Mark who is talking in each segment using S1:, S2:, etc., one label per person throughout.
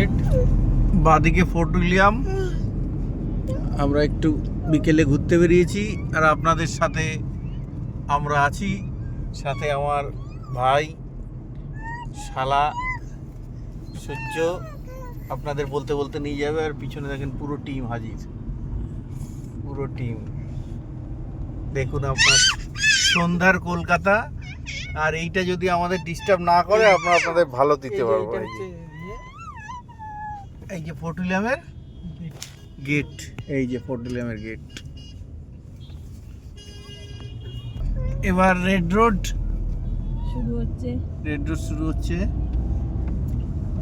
S1: Gate,
S2: বাদিকে fort William. আমরা একটু বিকেলে ঘুরতে বেরিয়েছি আর আপনাদের সাথে আমরা আছি, সাথে আমার ভাই শালা সূর্য আপনাদের বলতে বলতে নিয়ে যাবে। আর পিছনে দেখেন পুরো টিম হাজির, পুরো টিম। দেখুন আপনার সন্ধ্যার কলকাতা। আর এইটা যদি আমাদের ডিস্টার্ব না করে আমরা আপনাদের ভালো দিতে পারবো। এই যে ফোর্ট উইলিয়ামের গেট, এই যে ফোর্ট উইলিয়ামের গেট। এবার রেড রোড
S3: শুরু হচ্ছে।
S2: রেড রোড শুরু হচ্ছে।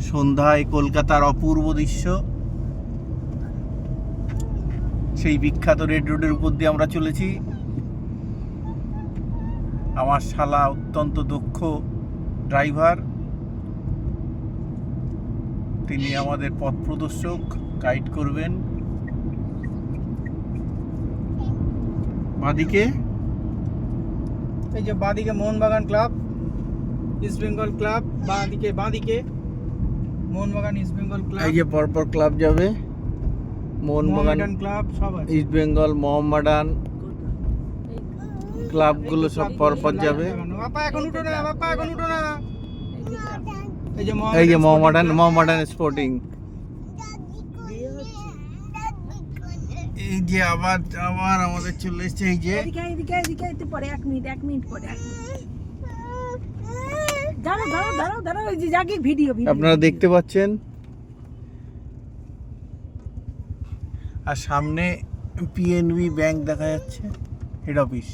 S2: সন্ধ্যায় কলকাতার অপূর্ব দৃশ্য। সেই বিখ্যাত রেড রোডের উপর দিয়ে আমরা চলেছি। আমার শালা অত্যন্ত দক্ষ ড্রাইভার, তিনি আমাদের পথ প্রদর্শক, গাইড করবেন। বাদিকে
S1: এই যে বাঁদিকে Mohun Bagan club, east Bengal club, বাঁদিকে মোহনবাগান ইস্ট বেঙ্গল ক্লাব,
S2: এই যে পরপর ক্লাব যাবে, মোহনবাগান
S1: মোহামেডান ক্লাব সব আছে।
S2: ইস্ট বেঙ্গল মোহামেডান ক্লাবগুলো সব পরপর যাবে।
S1: বাপ্পা এখন উঠো না, বাপ্পা এখন উঠো না।
S2: এই যে মোহামেডান স্পোর্টিং। এই যে আবার আমাদের চলে এসেছে। এই যে
S3: এদিকে পরে 1 মিনিট পরে দাঁড়াও ওই যে জাগি ভিডিও
S2: আপনারা দেখতে পাচ্ছেন। আর সামনে পিএনবি ব্যাংক দেখা যাচ্ছে, হেড অফিস।